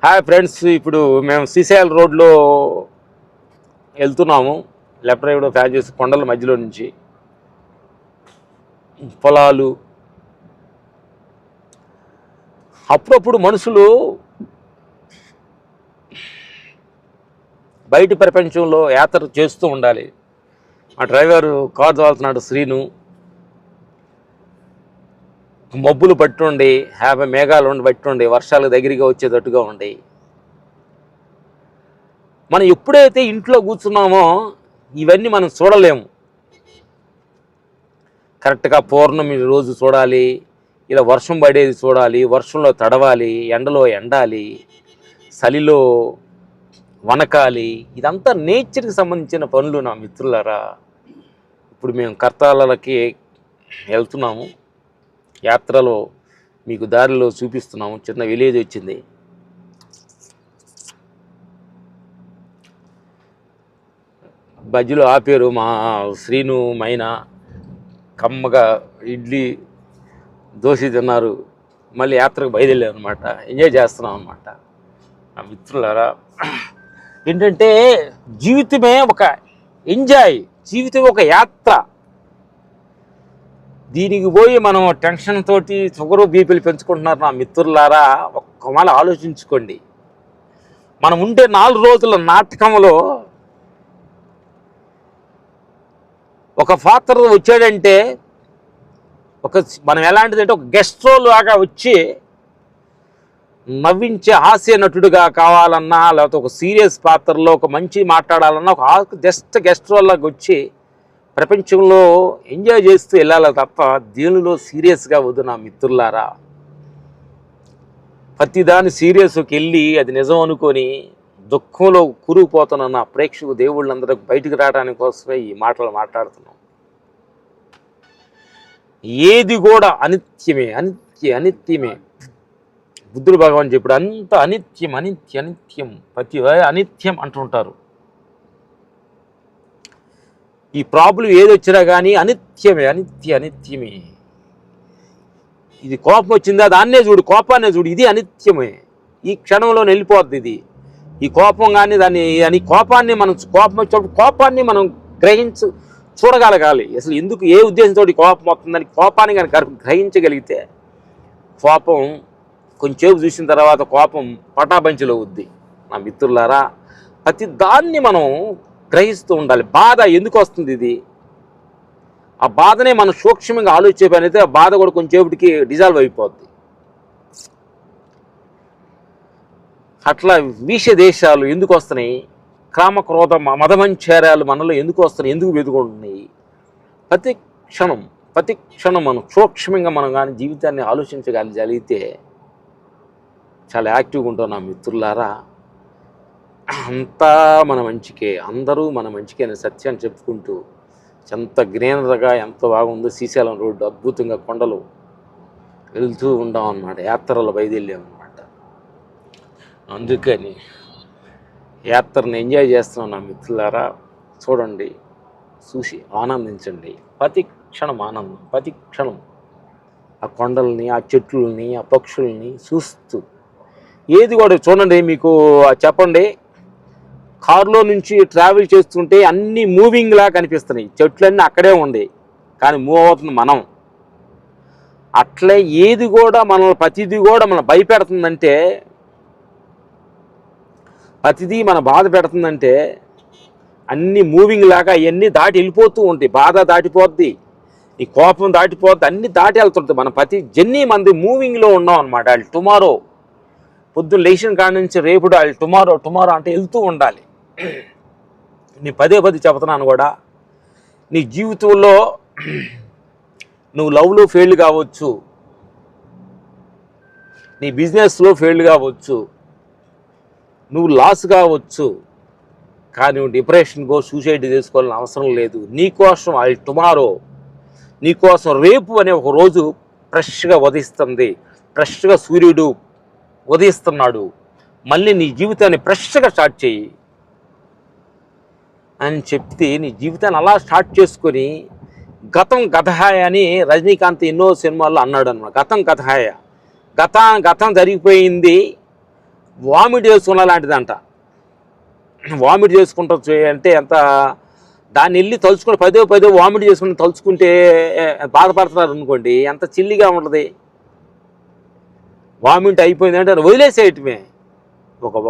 Hi friends, ఇప్పుడు మేము శ్రీశైలం రోడ్లో వెళ్తున్నాము. లెఫ్ట్ రైట్ ఫ్యాన్ చేసి కొండల మధ్యలో నుంచి పొలాలు. అప్పుడప్పుడు మనుషులు బయటి ప్రపంచంలో యాత్ర చేస్తూ ఉండాలి. మా డ్రైవరు కారు తోలుతున్నాడు శ్రీను. మబ్బులు పట్టుండి, మేఘాలు పట్టుండి, వర్షాలు దగ్గరగా వచ్చేటట్టుగా ఉండి, మనం ఎప్పుడైతే ఇంట్లో కూర్చున్నామో ఇవన్నీ మనం చూడలేము. కరెక్ట్గా పౌర్ణమి రోజు చూడాలి, ఇలా వర్షం పడేది చూడాలి, వర్షంలో తడవాలి, ఎండలో ఎండాలి, చలిలో వనకాలి. ఇదంతా నేచర్కి సంబంధించిన పనులు నా మిత్రులారా. ఇప్పుడు మేము కర్తాలకి వెళ్తున్నాము. యాత్రలో మీకు దారిలో చూపిస్తున్నాము. చిన్న విలేజ్ వచ్చింది. మధ్యలో ఆపేరు మా శ్రీను మైనా. కమ్మగా ఇడ్లీ దోశ తిన్నారు. మళ్ళీ యాత్రకు బయలుదేరారు అనమాట. ఎంజాయ్ చేస్తున్నాం అనమాట నా మిత్రులారా. ఏంటంటే జీవితమే ఒక ఎంజాయ్, జీవితం ఒక యాత్ర. దీనికి పోయి మనం టెన్షన్ తోటి షుగరు బీపీలు పెంచుకుంటున్నారు నా మిత్రులారా. ఒక్క మాల ఆలోచించుకోండి. మనం ఉండే 4 రోజుల నాటకంలో ఒక పాత్ర వచ్చాడంటే మనం ఎలాంటిదంటే ఒక గెస్ట్ రోల్ లాగా వచ్చి నవ్వించే హాస్య నటుడుగా కావాలన్నా, లేకపోతే ఒక సీరియస్ పాత్రలో ఒక మంచి మాట్లాడాలన్నా ఒక జస్ట్ గెస్ట్ రోల్ లాగా వచ్చి ప్రపంచంలో ఎంజాయ్ చేస్తూ వెళ్ళాలి తప్ప దీనిలో సీరియస్గా వద్దు నా మిత్రులారా. ప్రతిదాని సీరియస్కి వెళ్ళి అది నిజం అనుకొని దుఃఖంలో కూరుకుపోతున్న నా ప్రేక్షకు దేవుళ్ళందరూ బయటికి రావడానికి కోసమే ఈ మాటలు మాట్లాడుతున్నాం. ఏది కూడా అనిత్యమే, అనిత్యమే. బుద్ధుడు భగవాన్ చెప్పాడు, అంత అనిత్యం, అనిత్యం, ప్రతి అనిత్యం అంటుంటారు. ఈ ప్రాబ్లం ఏది వచ్చినా కానీ అనిత్యమే, అనిత్యమే. ఇది కోపం వచ్చిందా, దాన్నే చూడు, కోపాన్నే చూడు, ఇది అనిత్యమే. ఈ క్షణంలో వెళ్ళిపోద్ది ఇది. ఈ కోపం కానీ కోపం వచ్చినప్పుడు కోపాన్ని మనం చూడగలగాలి. అసలు ఎందుకు, ఏ ఉద్దేశంతో కోపం వస్తుందని కోపాన్ని కానీ గ్రహించగలిగితే కోపం కొంచెంసేపు చూసిన తర్వాత కోపం పటాబంచిలో అవుద్ది నా మిత్రులారా. ప్రతి దాన్ని మనం గ్రహిస్తూ ఉండాలి. బాధ ఎందుకు వస్తుంది, ఇది ఆ బాధనే మనం సూక్ష్మంగా ఆలోచించే పని అయితే ఆ బాధ కూడా కొంచెంసేపటికి డిజాల్వ్ అయిపోద్ది. అట్లా విషదేశాలు ఎందుకు వస్తున్నాయి, కామక్రోధ మదమంచారాలు మనలో ఎందుకు వస్తున్నాయి, ఎందుకు వెతుకుంటున్నాయి? ప్రతి క్షణం మనం సూక్ష్మంగా మనం కానీ జీవితాన్ని ఆలోచించగలిగితే చాలా యాక్టివ్గా ఉంటాం నా మిత్రులారా. అంతా మన మంచికే, అందరూ మన మంచికే అనే సత్యాన్ని చెప్పుకుంటూ ఎంత గ్రీనరీగా ఎంత బాగుందో శ్రీశైలం రోడ్డు. అద్భుతంగా కొండలు వెళ్తూ ఉంటాం అన్నమాట. యాత్రలో బయలుదేరామన్నమాట. అందుకని యాత్రను ఎంజాయ్ చేస్తున్నాం నా మిత్రులారా. చూడండి, చూసి ఆనందించండి. ప్రతి క్షణం ఆనందం, ప్రతి క్షణం ఆ కొండల్ని, ఆ చెట్లని, ఆ పక్షుల్ని చూస్తూ ఏది కూడా చూడండి. మీకు చెప్పండి, కారులో నుంచి ట్రావెల్ చేస్తుంటే అన్నీ మూవింగ్లా కనిపిస్తున్నాయి. చెట్లన్నీ అక్కడే ఉంది కానీ మూవ్ అవుతుంది మనం. అట్లే ఏది కూడా మనల్ని, ప్రతిదీ కూడా మనం భయపెడుతుందంటే, ప్రతిదీ మన బాధ పెడుతుందంటే అన్నీ మూవింగ్ లాగా అవన్నీ దాటి వెళ్ళిపోతూ ఉంటాయి. బాధ దాటిపోద్ది, ఈ కోపం దాటిపోద్ది, అన్నీ దాటి వెళ్తుంటుంది. మన ప్రతి జర్నీ మంది మూవింగ్లో ఉన్నాం అనమాట. వాళ్ళు టుమారో పొద్దున్న లేచిన కాడి నుంచి రేపుడు వాళ్ళు టుమారో అంటే వెళ్తూ ఉండాలి. నీ పదే చెబుతున్నాను కూడా, నీ జీవితంలో నువ్వు లవ్లో ఫెయిల్ కావచ్చు, నీ బిజినెస్లో ఫెయిల్ కావచ్చు, నువ్వు లాస్ కావచ్చు, కానీ నువ్వు డిప్రెషన్కో సూసైడ్ చేసుకోవాలని అవసరం లేదు. నీకోసం వాళ్ళు టుమారో, నీకోసం రేపు అనే ఒక రోజు ఫ్రెష్గా ఉదయిస్తుంది. ఫ్రెష్గా సూర్యుడు ఉదయిస్తున్నాడు. మళ్ళీ నీ జీవితాన్ని ఫ్రెష్గా స్టార్ట్ చేయి అని చెప్తే నీ జీవితాన్ని అలా స్టార్ట్ చేసుకొని, గతం గతహాయ అని రజనీకాంత్ ఎన్నో సినిమాల్లో అన్నాడు అన్నమాట. గతం గతహాయ, గతం జరిగిపోయింది, వామిట్ చేసుకున్న లాంటిదంట. వామిట్ చేసుకుంటూ అంటే ఎంత దాన్ని వెళ్ళి తలుచుకుని పదే వామిట్ చేసుకుని తలుచుకుంటే బాధపడుతున్నారు అనుకోండి, ఎంత చిల్లిగా ఉంటుంది. వామిట్ అయిపోయింది అంటే దాన్ని వదిలేసేయటమే.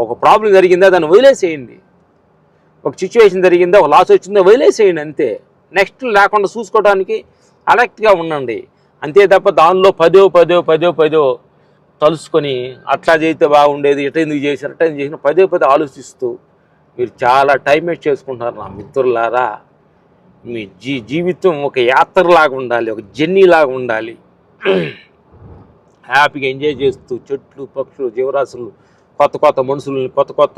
ఒక ప్రాబ్లం జరిగిందా దాన్ని వదిలేసేయండి. ఒక సిచ్యువేషన్ జరిగిందా, ఒక లాస్ వచ్చిందా వదిలేసేయండి అంతే. నెక్స్ట్ లేకుండా చూసుకోవడానికి అలర్ట్గా ఉండండి అంతే తప్ప దానిలో పదో తలుసుకొని అట్లా చేస్తే బాగుండేది, ఎట్లా ఎందుకు చేశారు, అట్లా ఎందుకు చేసిన పదే ఆలోచిస్తూ మీరు చాలా టైం వేస్ట్ చేసుకుంటున్నారు నా మిత్రులారా. మీ జీవితం ఒక యాత్రలాగా ఉండాలి, ఒక జర్నీలాగా ఉండాలి. హ్యాపీగా ఎంజాయ్ చేస్తూ చెట్లు, పక్షులు, జీవరాశులు, కొత్త మనుషులని, కొత్త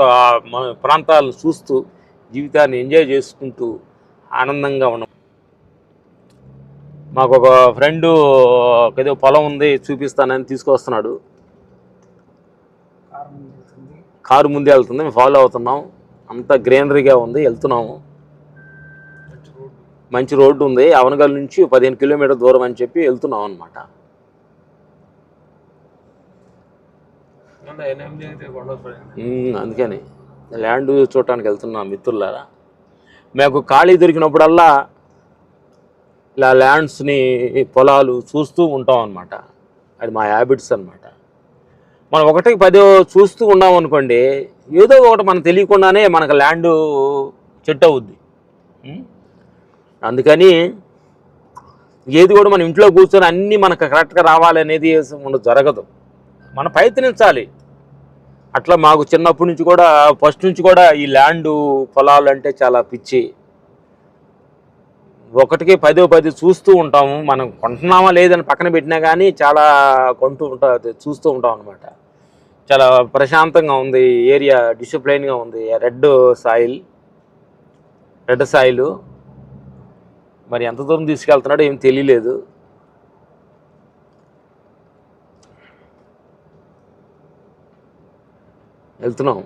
ప్రాంతాలను చూస్తూ జీవితాన్ని ఎంజాయ్ చేసుకుంటూ ఆనందంగా ఉన్నాం. మాకు ఒక ఫ్రెండు ఏదో పొలం ఉంది చూపిస్తానని తీసుకొస్తున్నాడు. కారు ముందే వెళ్తుంది, మేము ఫాలో అవుతున్నాం. అంతా గ్రీనరీగా ఉంది, వెళ్తున్నాము. మంచి రోడ్డు ఉంది, అవనగల్ నుంచి 15 కిలోమీటర్ దూరం అని చెప్పి వెళ్తున్నాం అనమాట. అందుకని ల్యాండ్ చూడటానికి వెళ్తున్నాం మిత్రులారా. మాకు ఖాళీ దొరికినప్పుడల్లా ఇలా ల్యాండ్స్ని, పొలాలు చూస్తూ ఉంటాం అనమాట. అది మా హ్యాబిట్స్ అనమాట. మనం ఒకటికి 10 చూస్తూ ఉన్నాం అనుకోండి, ఏదో ఒకటి మనకు తెలియకుండానే మనకు ల్యాండ్ సెట్ అవుద్ది. అందుకని ఏది కూడా మనం ఇంట్లో కూర్చొని అన్నీ మనకు కరెక్ట్గా రావాలనేది జరగదు. మనం ప్రయత్నించాలి. అట్లా మాకు చిన్నప్పటి నుంచి కూడా, ఫస్ట్ నుంచి కూడా ఈ ల్యాండ్, పొలాలు అంటే చాలా పిచ్చి. ఒకటికి 10 చూస్తూ ఉంటాము. మనం కొంటున్నామా లేదని పక్కన పెట్టినా కానీ చాలా చూస్తూ ఉంటాం అనమాట. చాలా ప్రశాంతంగా ఉంది ఏరియా, డిసిప్లైన్గా ఉంది. రెడ్ సాయిల్ మరి ఎంత దూరం తీసుకెళ్తున్నాడో ఏం తెలియలేదు. వెళ్తున్నాం.